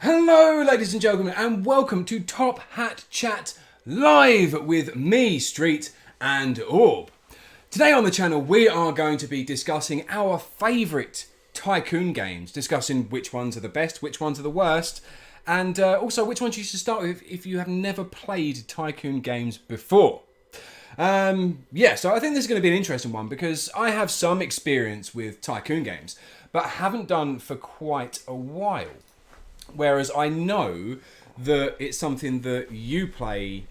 Hello, ladies and gentlemen, and welcome to Top Hat Chat Live with me, Street and Orb. Today on the channel, we are going to be discussing our favourite Tycoon games, discussing which ones are the best, which ones are the worst, and also which ones you should start with if you have never played Tycoon games before. So I think this is going to be an interesting one because I have some experience with Tycoon games, but haven't done for quite a while. Whereas I know that it's something that you play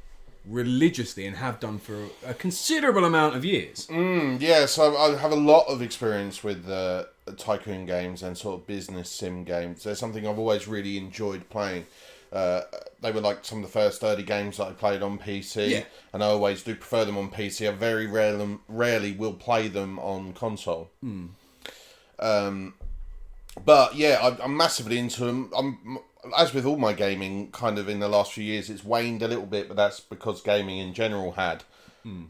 religiously and have done for a considerable amount of years. So I have a lot of experience with Tycoon games and sort of business sim games. They're something I've always really enjoyed playing. They were like some of the first early games that I played on PC, and I always do prefer them on PC. I very rarely will play them on console. But yeah, I'm massively into them. As with all my gaming, kind of in the last few years, it's waned a little bit, but that's because gaming in general had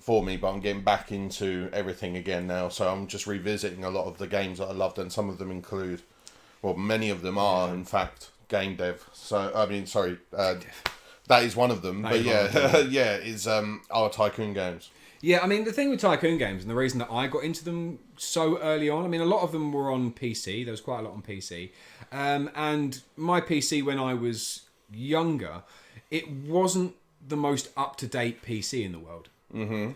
for me. But I'm getting back into everything again now, so I'm just revisiting a lot of the games that I loved, and some of them include, well, many of them are, in fact, game dev. So that is one of them. But yeah, is our Tycoon games. Yeah, I mean, the thing with Tycoon games, and the reason that I got into them so early on, I mean, a lot of them were on PC. There was quite a lot on PC. And my PC, when I was younger, it wasn't the most up-to-date PC in the world. Mm-hmm.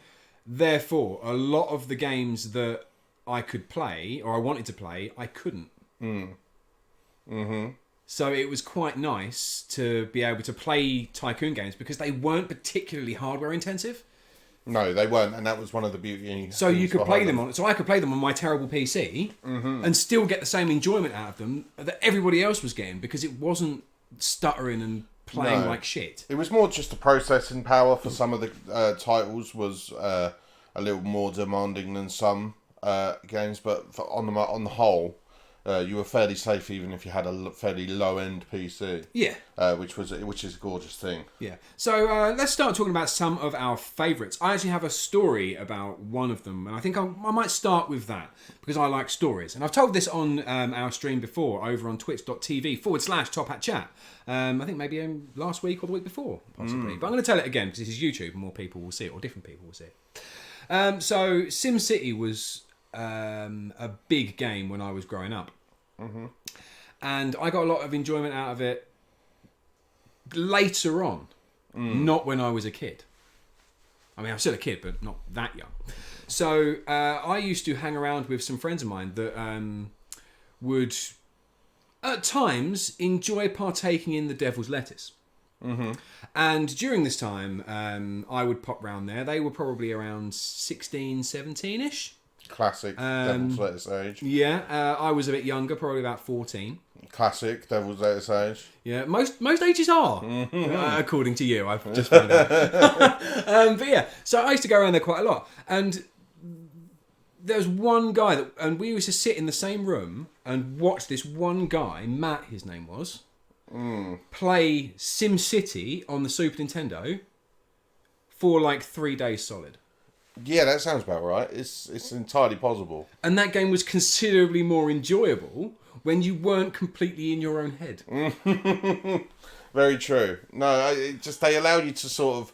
Therefore, a lot of the games that I could play, or I wanted to play, I couldn't. Mm-hmm. So it was quite nice to be able to play Tycoon games because they weren't particularly hardware-intensive. No, they weren't, and that was one of the beauty. So you could play them on. So I could play them on my terrible PC and still get the same enjoyment out of them that everybody else was getting because it wasn't stuttering and playing like shit. It was more just the processing power for some of the titles was a little more demanding than some games, but on the whole, you were fairly safe even if you had a fairly low-end PC. Yeah. Which is a gorgeous thing. Yeah. So let's start talking about some of our favourites. I actually have a story about one of them, and I think I might start with that because I like stories. And I've told this on our stream before over on twitch.tv/tophatchat. I think maybe last week or the week before, possibly. But I'm going to tell it again because this is YouTube and more people will see it, or different people will see it. So SimCity was a big game when I was growing up. Mm-hmm. And I got a lot of enjoyment out of it later on, not when I was a kid. I mean, I'm still a kid, but not that young. So I used to hang around with some friends of mine that would, at times, enjoy partaking in the devil's lettuce. Mm-hmm. And during this time, I would pop round there. They were probably around 16, 17-ish. Classic Devil's Lettuce age. Yeah, I was a bit younger, probably about 14. Classic Devil's Lettuce age. Yeah, most ages are, according to you. I've just found out. But yeah, so I used to go around there quite a lot. And there was one guy, and we used to sit in the same room and watch this one guy, Matt his name was, play SimCity on the Super Nintendo for like 3 days solid. Yeah, that sounds about right. It's entirely possible. And that game was considerably more enjoyable when you weren't completely in your own head. Very true. No, they allowed you to sort of,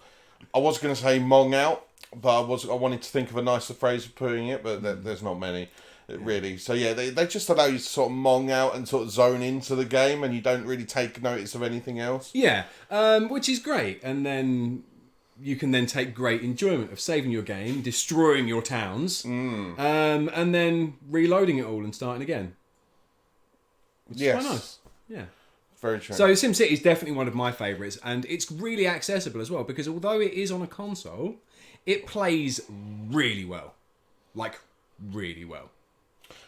I was going to say mong out, but I wanted to think of a nicer phrase of putting it, but there's not many, really. So yeah, they just allow you to sort of mong out and sort of zone into the game, and you don't really take notice of anything else. Yeah, which is great. And then you can then take great enjoyment of saving your game, destroying your towns, and then reloading it all and starting again. Which is quite nice. Yeah. Very true. So SimCity is definitely one of my favourites, and it's really accessible as well, because although it is on a console, it plays really well. Like, really well.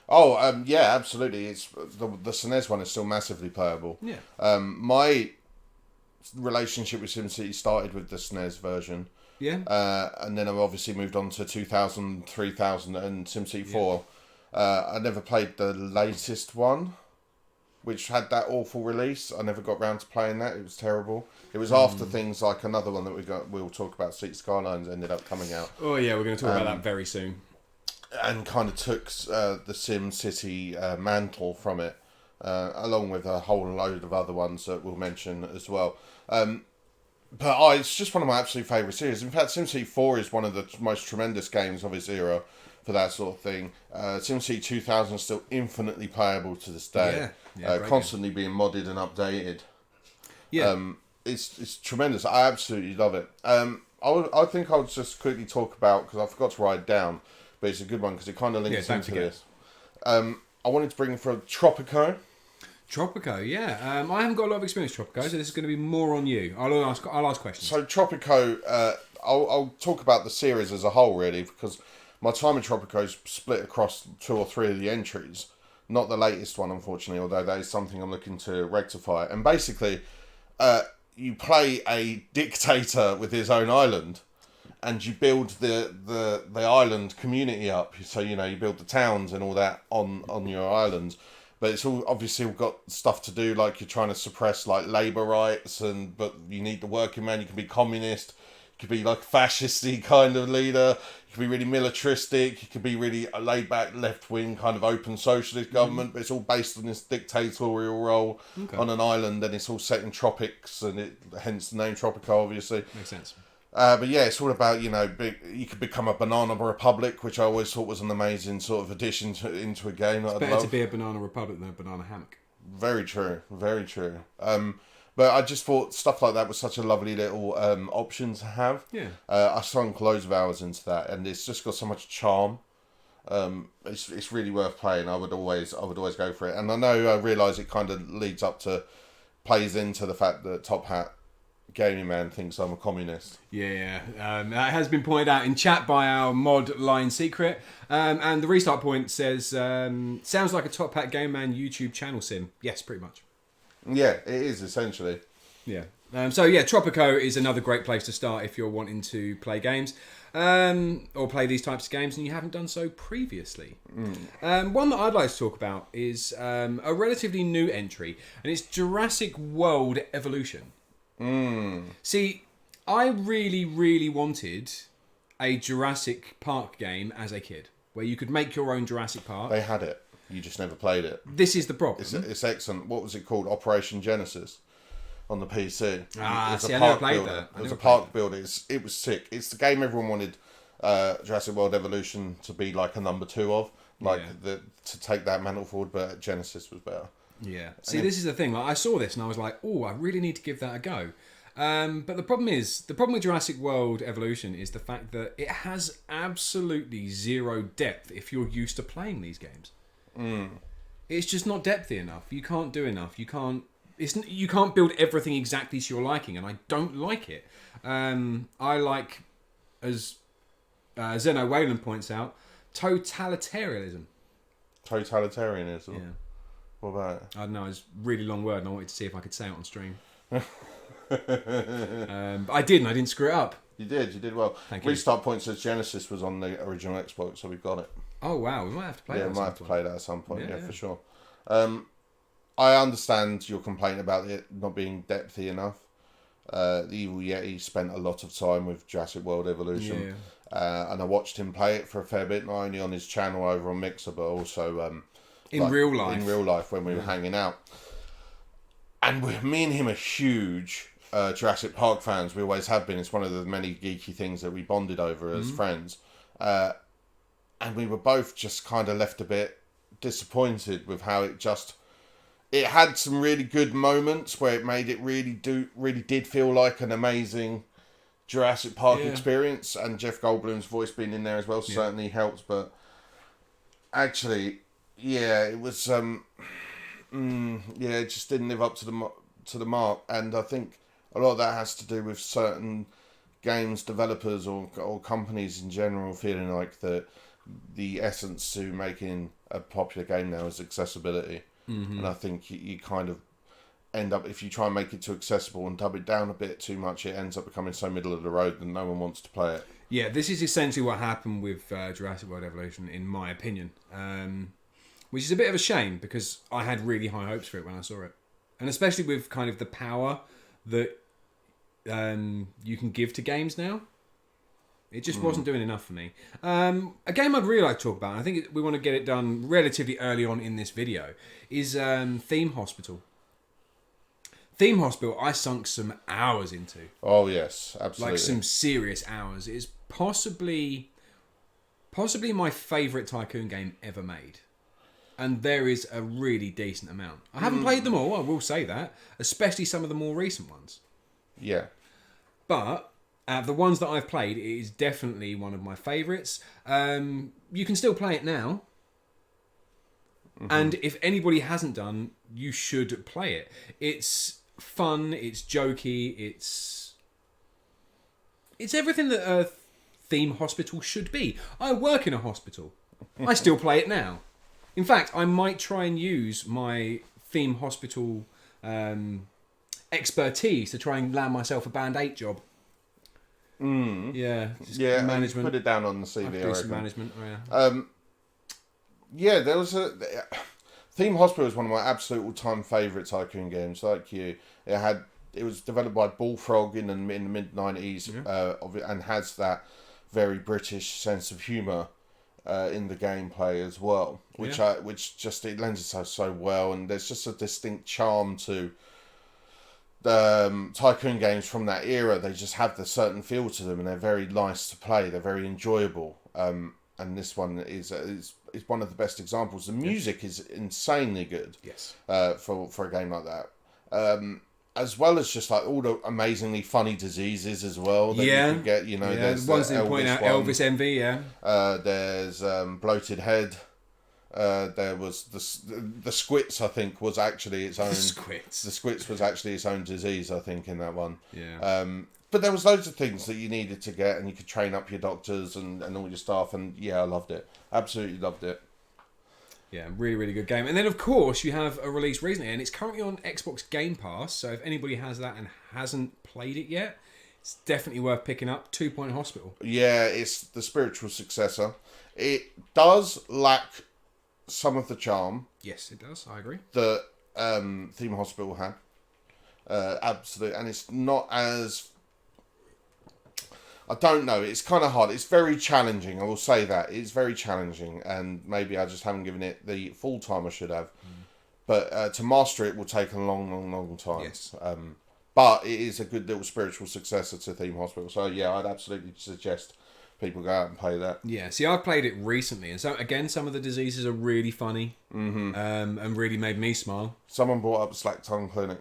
Oh, yeah, absolutely. It's the SNES one is still massively playable. Yeah. My relationship with SimCity started with the SNES version. Yeah. And then I obviously moved on to 2000, 3000 and SimCity 4. I never played the latest one, which had that awful release. I never got round to playing that. It was terrible. It was after things like another one that we'll talk about, City Skylines, ended up coming out. Oh yeah, we're going to talk about that very soon. And kind of took the SimCity mantle from it. along with a whole load of other ones that we'll mention as well. But it's just one of my absolute favourite series. In fact, SimCity 4 is one of the most tremendous games of its era for that sort of thing. SimCity 2000 is still infinitely playable to this day. Constantly being modded and updated. It's tremendous. I absolutely love it. I think I'll just quickly talk about, because I forgot to write it down, but it's a good one because it kind of links into this. I wanted to bring from Tropico. Tropico, yeah. I haven't got a lot of experience with Tropico, so this is going to be more on you. I'll ask questions. So Tropico, I'll talk about the series as a whole, really, because my time in Tropico is split across 2 or 3 of the entries. Not the latest one, unfortunately, although that is something I'm looking to rectify. And basically, you play a dictator with his own island, and you build the island community up. So, you build the towns and all that on your island. But it's all obviously got stuff to do, like you're trying to suppress like labour rights, but you need the working man. You can be communist, you could be like a fascisty kind of leader, you could be really militaristic, you could be really a laid back left wing kind of open socialist government. But it's all based on this dictatorial role on an island, and it's all set in tropics, and hence the name Tropico, obviously. Makes sense. But yeah, it's all about, you could become a banana republic, which I always thought was an amazing sort of addition into a game. It's better to be a banana republic than a banana hammock. Very true, very true. But I just thought stuff like that was such a lovely little option to have. Yeah. I sunk loads of hours into that, and it's just got so much charm. It's really worth playing. I would always go for it. And I realise it kind of plays into the fact that Top Hat Gaming Man thinks I'm a communist. Yeah. That has been pointed out in chat by our mod Line Secret. And the restart point says, sounds like a Top Hat Game Man YouTube channel sim. Yes, pretty much. Yeah, it is essentially. Yeah. Tropico is another great place to start if you're wanting to play games. Or play these types of games and you haven't done so previously. One that I'd like to talk about is a relatively new entry, and it's Jurassic World Evolution. See, I really, really wanted a Jurassic Park game as a kid, where you could make your own Jurassic Park. They had it. You just never played it. This is the problem. It's excellent. What was it called? Operation Genesis on the PC. I never played that. It was a park builder. It was sick. It's the game everyone wanted Jurassic World Evolution to be like a number 2 of. To take that mantle forward, but Genesis was better. Yeah. See, this is the thing. Like, I saw this and I was like, I really need to give that a go. But the problem with Jurassic World Evolution is the fact that it has absolutely zero depth if you're used to playing these games. It's just not depthy enough. You can't do enough. You can't build everything exactly to your liking, and I don't like it. I like, as Zeno Whalen points out, totalitarianism. Totalitarianism? Yeah. What about it? I don't know, it's a really long word and I wanted to see if I could say it on stream. But I didn't. I didn't screw it up. You did well. Thank you. Restart point says Genesis was on the original Xbox, so we've got it. Oh wow, we might have to play that. Yeah, we might have to play that at some point, yeah, for sure. I understand your complaint about it not being depthy enough. The Evil Yeti spent a lot of time with Jurassic World Evolution. And I watched him play it for a fair bit, not only on his channel over on Mixer, but also in real life when we were hanging out. And me and him are huge Jurassic Park fans. We always have been. It's one of the many geeky things that we bonded over as friends. And we were both just kind of left a bit disappointed with how it had some really good moments where it made it really did feel like an amazing Jurassic Park experience, and Jeff Goldblum's voice being in there as well certainly helps. But actually, it was it just didn't live up to the mark, and I think a lot of that has to do with certain games developers or companies in general feeling like the essence to making a popular game now is accessibility. And I think you kind of end up, if you try and make it too accessible and dub it down a bit too much, it ends up becoming so middle of the road that no one wants to play it. Yeah, this is essentially what happened with Jurassic World Evolution, in my opinion. Which is a bit of a shame, because I had really high hopes for it when I saw it. And especially with kind of the power that you can give to games now. It just wasn't doing enough for me. A game I'd really like to talk about, and I think we want to get it done relatively early on in this video, is Theme Hospital. Theme Hospital, I sunk some hours into. Oh yes, absolutely. Like some serious hours. It is possibly my favourite Tycoon game ever made. And there is a really decent amount. I haven't played them all, I will say that. Especially some of the more recent ones. Yeah. But the ones that I've played, it is definitely one of my favourites. You can still play it now. And if anybody hasn't done, you should play it. It's fun, it's jokey, it's everything that a theme hospital should be. I work in a hospital. I still play it now. In fact, I might try and use my theme hospital expertise to try and land myself a Band 8 job. Yeah. Yeah, management. put it down on the CV, I Do some reckon. management. Oh, yeah. Yeah, there was a... Theme Hospital is one of my absolute all-time favourite Tycoon games, like you. It was developed by Bullfrog in the mid-90s, and has that very British sense of humour in the gameplay as well, which it lends itself so well, and there's just a distinct charm to the Tycoon games from that era. They just have the certain feel to them, and they're very nice to play. They're very enjoyable, and this one is one of the best examples. The music is insanely good. Yes. For a game like that. As well as just like all the amazingly funny diseases as well that you can get. You know, there's the ones the that point out Elvis envy. Yeah. There's Bloated Head. There was the Squits. I think was actually its own. The Squits was actually its own disease. I think in that one. Yeah. But there was loads of things that you needed to get, and you could train up your doctors and all your staff. And yeah, I loved it. Absolutely loved it. Yeah, really, really good game. And then, of course, you have a release recently, and it's currently on Xbox Game Pass. So if anybody has that and hasn't played it yet, it's definitely worth picking up. 2 Point Hospital. Yeah, it's the spiritual successor. It does lack some of the charm. Yes, it does. I agree. That Theme Hospital had. Absolutely. And it's not as... I don't know. It's kind of hard. It's very challenging. I will say that. It's very challenging. And maybe I just haven't given it the full time I should have. But to master it will take a long, long, long time. Yes. But it is a good little spiritual successor to Theme Hospital. So yeah, I'd absolutely suggest people go out and play that. Yeah. See, I've played it recently. And so, again, some of the diseases are really funny. And really made me smile. Someone brought up Slack Tongue Clinic.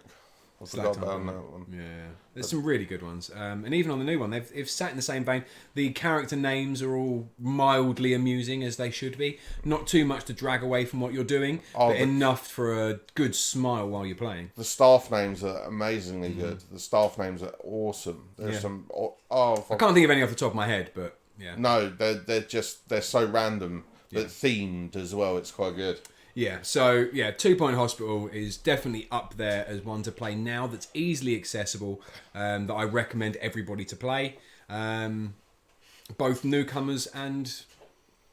I forgot about that one. Yeah, there's some really good ones, and even on the new one, they've sat in the same vein. The character names are all mildly amusing, as they should be. Not too much to drag away from what you're doing, but enough for a good smile while you're playing. The staff names are amazingly good. The staff names are awesome. There's some. I can't think of any off the top of my head, but yeah. No, they're so random, but themed as well. It's quite good. Yeah, so 2 Point Hospital is definitely up there as one to play now that's easily accessible, that I recommend everybody to play. Both newcomers and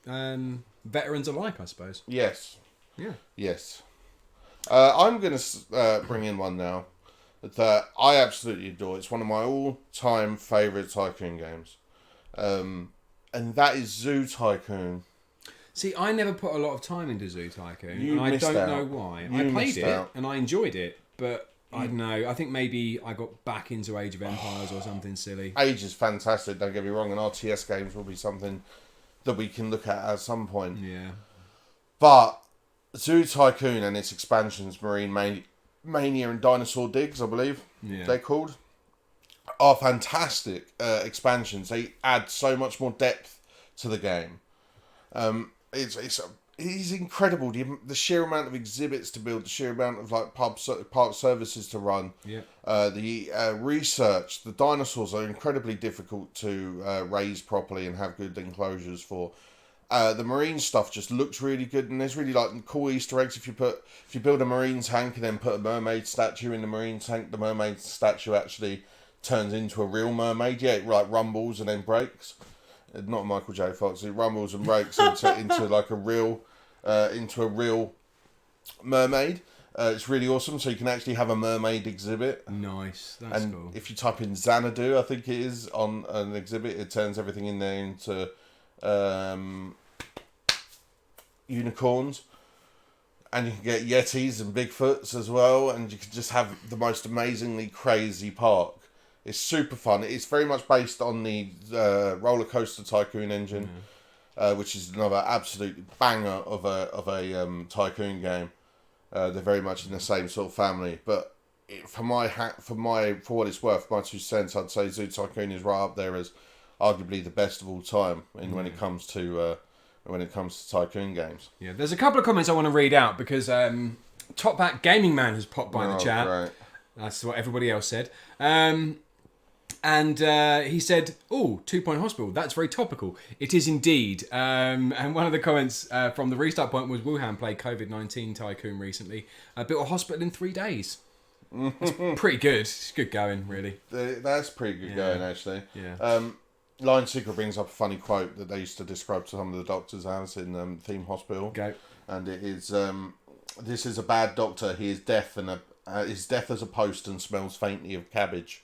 veterans alike, I suppose. Yes. Yeah. Yes. I'm going to bring in one now that I absolutely adore. It's one of my all-time favourite Tycoon games. And that is Zoo Tycoon. See, I never put a lot of time into Zoo Tycoon, and I missed don't out. know why. You I played missed it, out. and I enjoyed it, but I don't know. I think maybe I got back into Age of Empires or something silly. Age is fantastic, don't get me wrong, and RTS games will be something that we can look at some point. Yeah. But Zoo Tycoon and its expansions, Marine Mania and Dinosaur Digs, I believe they're called, are fantastic expansions. They add so much more depth to the game. It's incredible, the sheer amount of exhibits to build, the sheer amount of like park services to run. Yeah. The research, the dinosaurs are incredibly difficult to raise properly and have good enclosures for. The marine stuff just looks really good, and there's really like cool Easter eggs. If you build a marine tank and then put a mermaid statue in the marine tank, the mermaid statue actually turns into a real mermaid. Yeah, it like rumbles and then breaks. Not Michael J. Fox. It rumbles and breaks into like a real mermaid. It's really awesome. So you can actually have a mermaid exhibit. Nice. That's And cool. if you type in Xanadu, I think it is, on an exhibit, it turns everything in there into unicorns. And you can get Yetis and Bigfoots as well. And you can just have the most amazingly crazy park. It's super fun. It's very much based on the Roller Coaster Tycoon engine, which is another absolute banger of a Tycoon game. They're very much in the same sort of family. But for what it's worth, my 2 cents, I'd say Zoo Tycoon is right up there as arguably the best of all time when it comes to Tycoon games. Yeah, there's a couple of comments I want to read out because Top Hat Gaming Man has popped by in the chat. Right. That's what everybody else said. And he said, "Oh, 2 Point Hospital. That's very topical. It is indeed." And one of the comments from the restart point was, "Wuhan played COVID-19 Tycoon recently. Built a hospital in 3 days." That's pretty good. It's good going, really. That's pretty good going, actually. Yeah. Lion Secret brings up a funny quote that they used to describe to some of the doctors as in Theme Hospital. Go. And it is, "This is a bad doctor. He is deaf is deaf as a post and smells faintly of cabbage."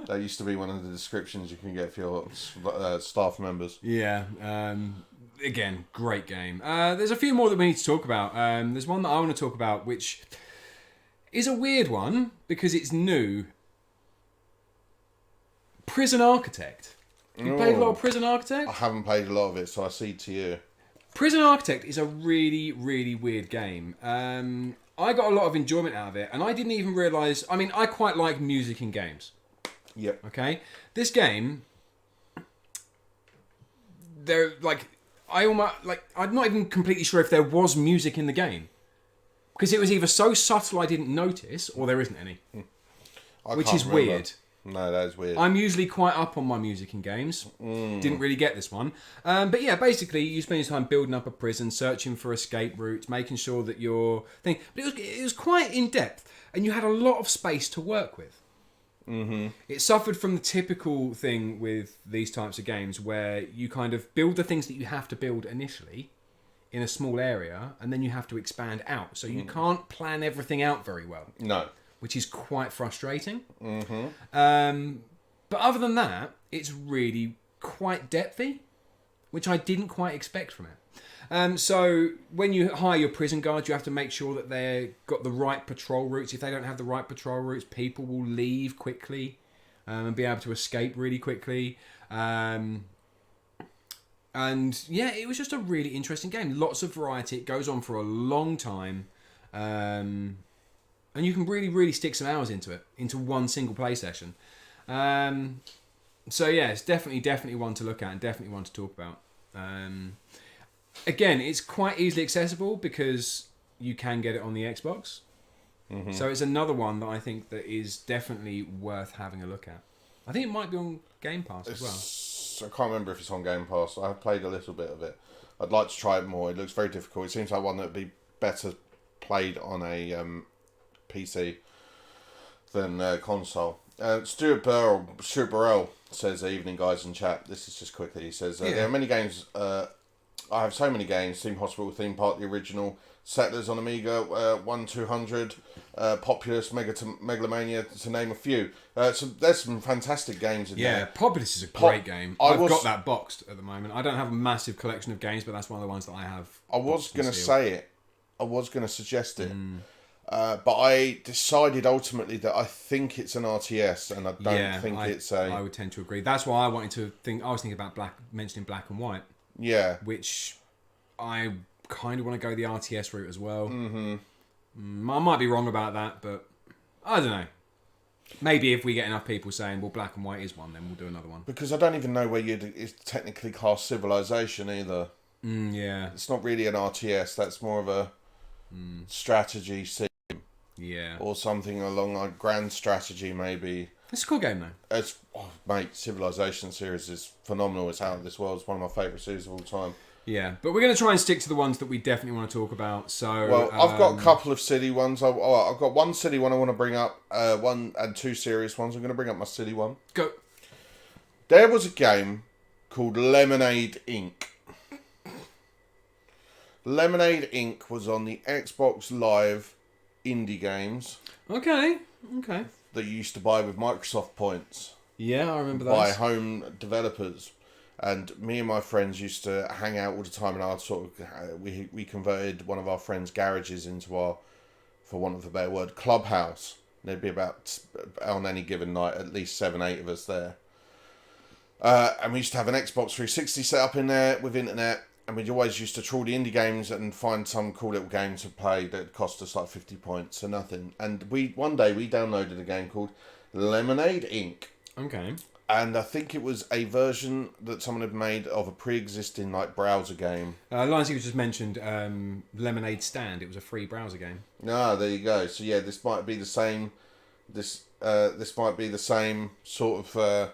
That used to be one of the descriptions you can get for your staff members. Yeah. Again, great game. There's a few more that we need to talk about. There's one that I want to talk about, which is a weird one because it's new. Prison Architect. Have you played a lot of Prison Architect? I haven't played a lot of it, so I cede to you. Prison Architect is a really, really weird game. I got a lot of enjoyment out of it, and I didn't even realise... I mean, I quite like music in games. Yep. Okay? This game... I'm not even completely sure if there was music in the game. Because it was either so subtle I didn't notice, or there isn't any. Which is weird. No, that is weird. I'm usually quite up on my music in games. Didn't really get this one. But yeah, basically, you spend your time building up a prison, searching for escape routes, making sure that you're... But it was quite in-depth, and you had a lot of space to work with. Mm-hmm. It suffered from the typical thing with these types of games where you kind of build the things that you have to build initially in a small area, and then you have to expand out. So you can't plan everything out very well. No. Which is quite frustrating. Mm-hmm. But other than that, it's really quite depthy, which I didn't quite expect from it. So when you hire your prison guards, you have to make sure that they've got the right patrol routes. If they don't have the right patrol routes, people will leave quickly and be able to escape really quickly. And yeah, it was just a really interesting game. Lots of variety. It goes on for a long time. And you can really, really stick some hours into it, into one single play session. So yeah, it's definitely one to look at and definitely one to talk about. Again, it's quite easily accessible because you can get it on the Xbox. Mm-hmm. So it's another one that I think that is definitely worth having a look at. I think it might be on Game Pass as well. I can't remember if it's on Game Pass. I've played a little bit of it. I'd like to try it more. It looks very difficult. It seems like one that would be better played on a PC than console. Stuart Burrell says, "Evening guys in chat." This is just quickly. He says, "There are many games. I have so many games: Theme Hospital, Theme Park, the original, Settlers on Amiga, 1-200, Populous, Megalomania, to name a few. So there's some fantastic games in there. Yeah, Populous is a great game. I've got that boxed at the moment. I don't have a massive collection of games, but that's one of the ones that I have. I was going to say it. I was going to suggest it. But I decided ultimately that I think it's an RTS, and I don't think it's a... I would tend to agree. That's why I wanted to think... I was thinking about mentioning Black and White. Yeah. Which I kind of want to go the RTS route as well. Mm-hmm. I might be wrong about that, but I don't know. Maybe if we get enough people saying, well, Black and White is one, then we'll do another one. Because I don't even know where it's technically class Civilization either. Yeah. It's not really an RTS. That's more of a strategy sim. Yeah. Or something along like Grand Strategy, maybe. It's a cool game, though. Mate, Civilization series is phenomenal. It's out of this world. It's one of my favourite series of all time. Yeah, but we're going to try and stick to the ones that we definitely want to talk about. So, well, I've got a couple of city ones. I've got one city one I want to bring up, one and two serious ones. I'm going to bring up my city one. Go. There was a game called Lemonade Inc. Lemonade Inc. was on the Xbox Live indie games Okay. that you used to buy with Microsoft points. Yeah, I remember By those. home developers. And me and my friends used to hang out all the time, and I'd we converted one of our friends' garages into our, for want of a better word, clubhouse. There'd be about, on any given night, at least 7-8 of us there. And we used to have an Xbox 360 set up in there with internet, and we'd always used to trawl the indie games and find some cool little game to play that cost us like 50 points or nothing. And one day we downloaded a game called Lemonade Inc. Okay. And I think it was a version that someone had made of a pre-existing like browser game. Lines you just mentioned, Lemonade Stand. It was a free browser game. Ah, there you go. So yeah, this might be the same. This might be the same sort of.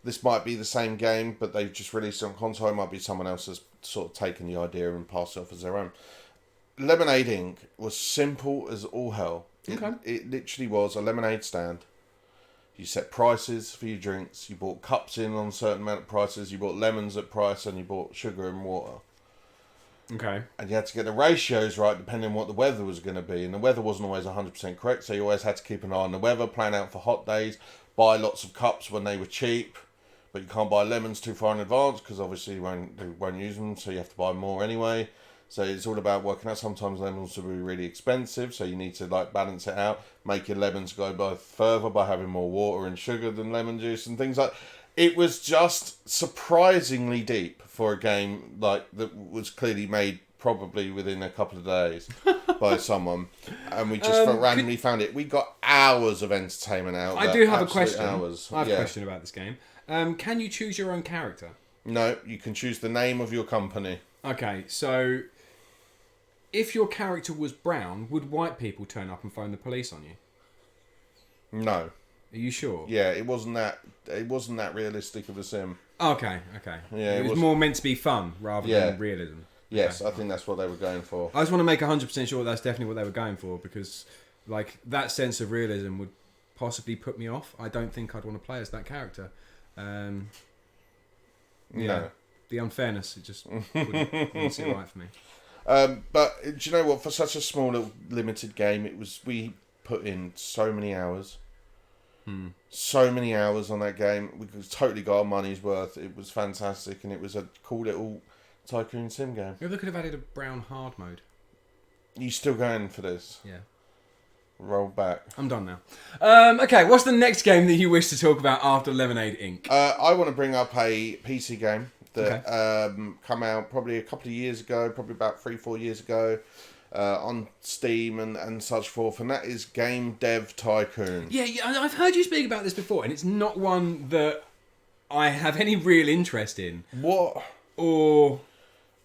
This might be the same game, but they've just released it on console. It might be someone else has sort of taken the idea and passed it off as their own. Lemonade Inc. was simple as all hell. Okay. It literally was a lemonade stand. You set prices for your drinks. You bought cups in on a certain amount of prices. You bought lemons at price, and you bought sugar and water. Okay. And you had to get the ratios right depending on what the weather was going to be. And the weather wasn't always 100% correct, so you always had to keep an eye on the weather, plan out for hot days, buy lots of cups when they were cheap. But you can't buy lemons too far in advance because obviously you won't use them, so you have to buy more anyway. So it's all about working out. Sometimes lemons will be really expensive, so you need to like balance it out. Make your lemons go by further by having more water and sugar than lemon juice and things like. It was just surprisingly deep for a game like that was clearly made probably within a couple of days by someone, and we just randomly found it. We got hours of entertainment out. I do have a question. Hours. I have a question about this game. Can you choose your own character? No, you can choose the name of your company. Okay, so if your character was brown, would white people turn up and phone the police on you? No. Are you sure? Yeah, it wasn't that realistic of a sim. Okay. Yeah, it was more meant to be fun rather than realism. Yes, Okay. I think that's what they were going for. I just want to make 100% sure that's definitely what they were going for, because like that sense of realism would possibly put me off. I don't think I'd want to play as that character. No. The unfairness, it just wouldn't sit right for me. But do you know what? For such a small little limited game, we put in so many hours. So many hours on that game. We totally got our money's worth. It was fantastic, and it was a cool little Tycoon sim game. Maybe they could have added a brown hard mode. You still going for this? Yeah. Roll back. I'm done now. Okay, what's the next game that you wish to talk about after Lemonade Inc? I want to bring up a PC game that come out probably a couple of years ago, probably about 3-4 years ago, on Steam and such forth, and that is Game Dev Tycoon. Yeah, I've heard you speak about this before, and it's not one that I have any real interest in. What? Or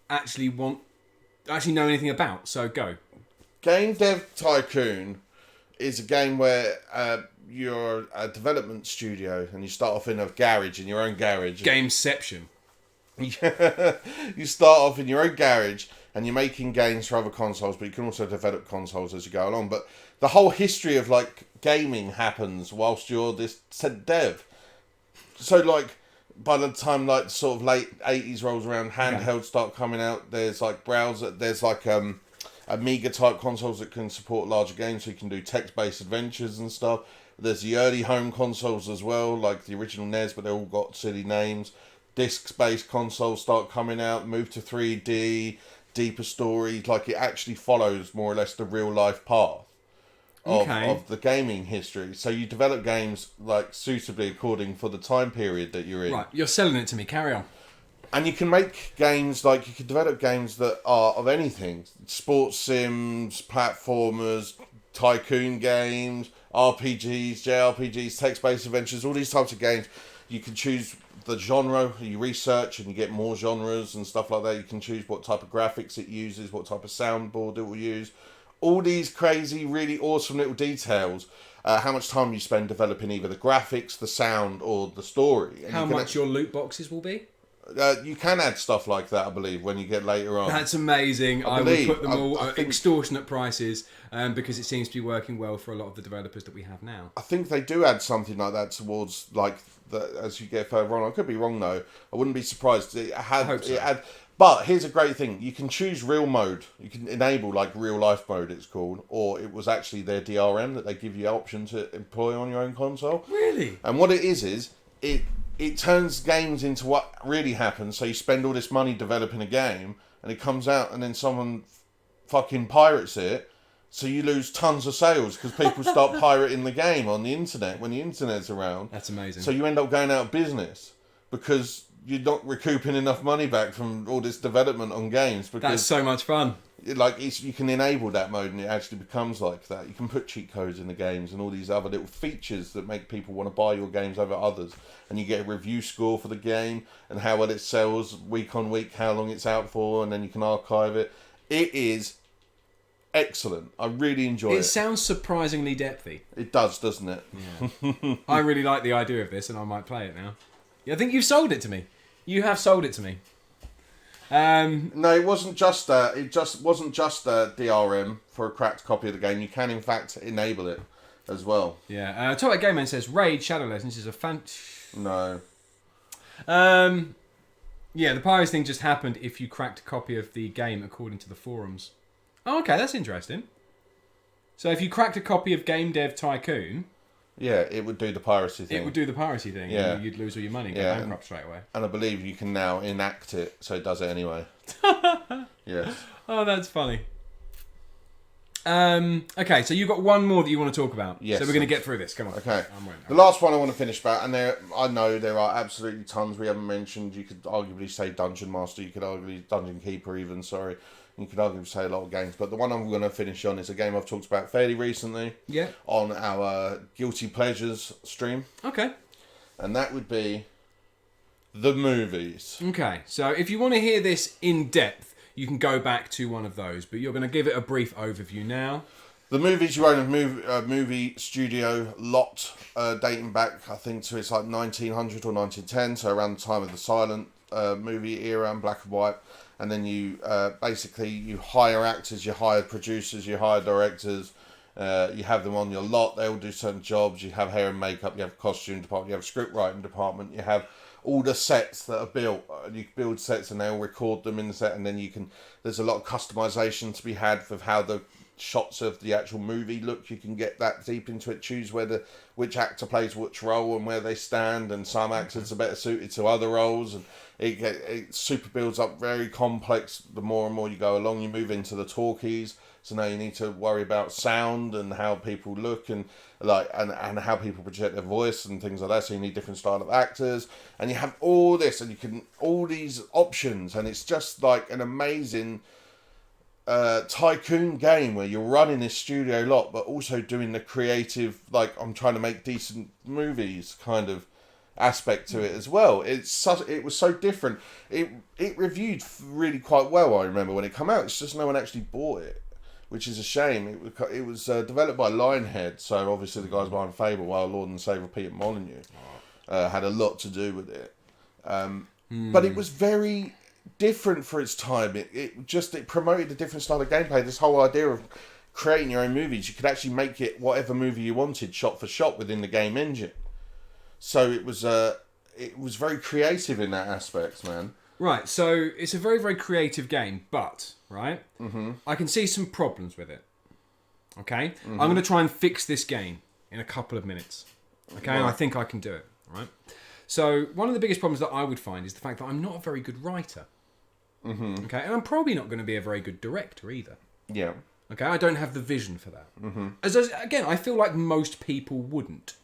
actually know anything about, so go. Game Dev Tycoon is a game where you're a development studio and you start off in a garage, in your own garage. Gameception. You start off in your own garage and you're making games for other consoles, but you can also develop consoles as you go along. But the whole history of like gaming happens whilst you're this dev. So like by the time like sort of late 80s rolls around, handhelds start coming out. There's like there's like Amiga type consoles that can support larger games, so you can do text-based adventures and stuff. There's the early home consoles as well, like the original NES, but they all got silly names. Disc-based consoles start coming out, move to 3D, deeper stories, like it actually follows more or less the real-life path of the gaming history. So you develop games like suitably according for the time period that you're in. Right, you're selling it to me, carry on. And you can make games, like you can develop games that are of anything. Sports sims, platformers, tycoon games, RPGs, JRPGs, text-based adventures, all these types of games. You can choose the genre, you research and you get more genres and stuff like that. You can choose what type of graphics it uses, what type of soundboard it will use. All these crazy, really awesome little details. How much time you spend developing either the graphics, the sound, or the story. And how much your loot boxes will be? You can add stuff like that, I believe, when you get later on. That's amazing. I would put them all at extortionate prices because it seems to be working well for a lot of the developers that we have now. I think they do add something like that towards, like, as you get further on. I could be wrong, though. I wouldn't be surprised. I hope so. But here's a great thing. You can choose real mode. You can enable like real life mode, it's called. Or it was actually their DRM that they give you the option to employ on your own console. Really? And what it is it turns games into what really happens. So you spend all this money developing a game and it comes out and then someone fucking pirates it. So you lose tons of sales because people start pirating the game on the internet when the internet's around. That's amazing. So you end up going out of business because you're not recouping enough money back from all this development on games. Because that's so much fun. You can enable that mode and it actually becomes like that. You can put cheat codes in the games and all these other little features that make people want to buy your games over others. And you get a review score for the game and how well it sells week on week, how long it's out for, and then you can archive it. It is excellent. I really enjoy it. It sounds surprisingly depthy. It does, doesn't it? Yeah. I really like the idea of this and I might play it now. Yeah, I think you've sold it to me. You have sold it to me. No, it wasn't just that. It just wasn't just a DRM for a cracked copy of the game. You can, in fact, enable it as well. Yeah. Topic Game Man says, Raid Shadow Legends is a fan... No. Yeah, the pirates thing just happened if you cracked a copy of the game according to the forums. Oh, okay, that's interesting. So if you cracked a copy of Game Dev Tycoon... Yeah, it would do the piracy thing. It would do the piracy thing. Yeah. And you'd lose all your money and go bankrupt straight away. And I believe you can now enact it, so it does it anyway. Yes. Oh, that's funny. Okay, so you've got one more that you want to talk about. Yes. So we're going to get through this. Come on. Okay. The last one I want to finish about, and I know there are absolutely tons we haven't mentioned. You could arguably say Dungeon Master, you could arguably Dungeon Keeper even, sorry. You could arguably say a lot of games, but the one I'm going to finish on is a game I've talked about fairly recently. Yeah. On our Guilty Pleasures stream. Okay. And that would be the movies. Okay, so if you want to hear this in depth, you can go back to one of those, but you're going to give it a brief overview now. The movies, you own a movie studio lot dating back, I think, to it's like 1900 or 1910, so around the time of the silent movie era and black and white. And then you basically you hire actors, you hire producers, you hire directors, you have them on your lot. They all do certain jobs. You have hair and makeup, you have a costume department, you have a script writing department, you have all the sets that are built. You build sets and they all record them in the set, and then you can. There's a lot of customization to be had for how the shots of the actual movie look. You can get that deep into it. Choose which actor plays which role and where they stand, and some actors are better suited to other roles, and it super builds up very complex. The more and more you go along, you move into the talkies. So now you need to worry about sound and how people look and and how people project their voice and things like that. So you need different style of actors, and you have all this, and you can all these options, and it's just like an amazing tycoon game where you're running this studio lot, but also doing the creative, like I'm trying to make decent movies kind of aspect to it as well. It was so different. It reviewed really quite well. I remember when it came out. It's just no one actually bought it, which is a shame. It was developed by Lionhead, so obviously the guys behind Fable, while Lord and Saviour Peter Molyneux had a lot to do with it. But it was very different for its time. It promoted a different style of gameplay. This whole idea of creating your own movies, you could actually make it whatever movie you wanted, shot for shot, within the game engine. So it was very creative in that aspect, man. Right, so it's a very, very creative game, but, right, I can see some problems with it. Okay? I'm going to try and fix this game in a couple of minutes. Okay? Right. And I think I can do it, right? So one of the biggest problems that I would find is the fact that I'm not a very good writer. Okay? And I'm probably not going to be a very good director either. Yeah. Okay? I don't have the vision for that. Again, I feel like most people wouldn't.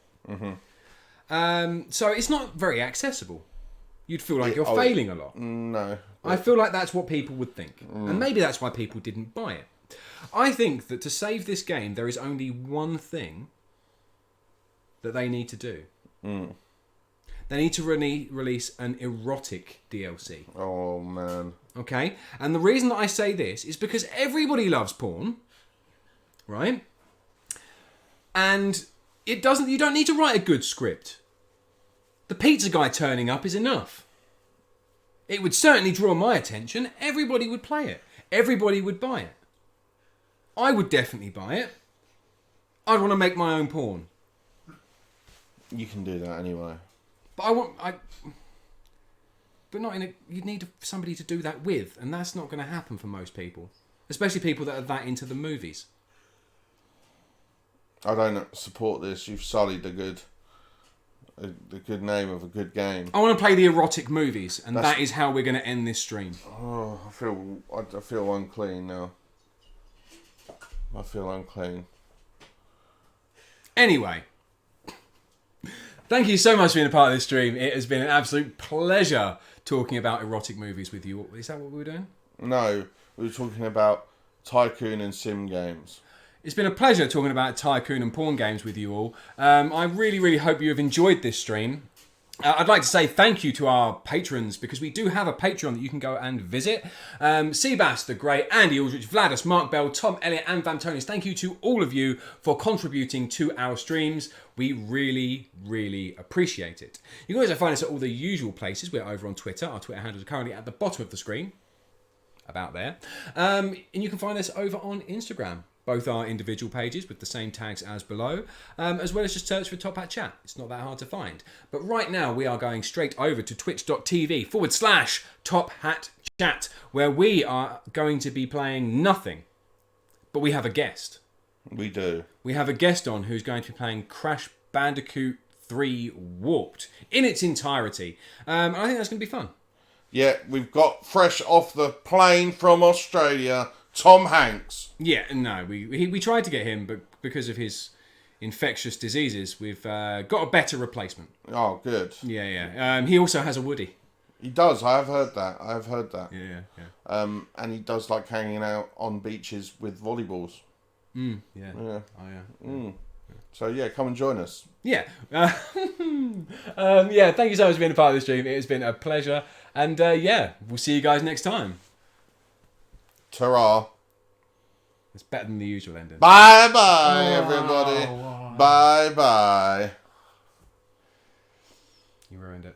So it's not very accessible. You'd feel like you're failing a lot. No. I feel like that's what people would think. And maybe that's why people didn't buy it. I think that to save this game, there is only one thing that they need to do. They need to release an erotic DLC. Oh, man. Okay? And the reason that I say this is because everybody loves porn. Right? And you don't need to write a good script. The pizza guy turning up is enough. It would certainly draw my attention. Everybody would play it. Everybody would buy it. I would definitely buy it. I'd want to make my own porn. You can do that anyway. But but not in a. You need somebody to do that with, and that's not going to happen for most people, especially people that are that into the movies. I don't support this. You've sullied the good name of a good game. I want to play the erotic movies, and that is how we're going to end this stream. Oh, I feel unclean now. I feel unclean. Anyway, thank you so much for being a part of this stream. It has been an absolute pleasure talking about erotic movies with you. Is that what we were doing? No, we were talking about Tycoon and sim games. It's been a pleasure talking about Tycoon and porn games with you all. I really, really hope you have enjoyed this stream. I'd like to say thank you to our patrons, because we do have a Patreon that you can go and visit. Seabass, The Grey, Andy Aldrich, Vladis, Mark Bell, Tom Elliott and Vantonis. Thank you to all of you for contributing to our streams. We really, really appreciate it. You can also find us at all the usual places. We're over on Twitter. Our Twitter handle is currently at the bottom of the screen. About there. And you can find us over on Instagram. Both are individual pages with the same tags as below, as well as just search for Top Hat Chat. It's not that hard to find. But right now we are going straight over to twitch.tv/Top Hat Chat, where we are going to be playing nothing. But we have a guest. We do. We have a guest on who's going to be playing Crash Bandicoot 3 Warped in its entirety. And I think that's going to be fun. Yeah, we've got fresh off the plane from Australia, Tom Hanks. Yeah, no, we tried to get him, but because of his infectious diseases, we've got a better replacement. Oh, good. Yeah. He also has a Woody. He does. I have heard that. Yeah. And he does like hanging out on beaches with volleyballs. Yeah. Yeah. Oh, yeah. So yeah, come and join us. Yeah. Yeah. Thank you so much for being a part of the stream. It has been a pleasure, and yeah, we'll see you guys next time. Ta-ra. It's better than the usual ending. Bye-bye, everybody. Bye-bye. You ruined it.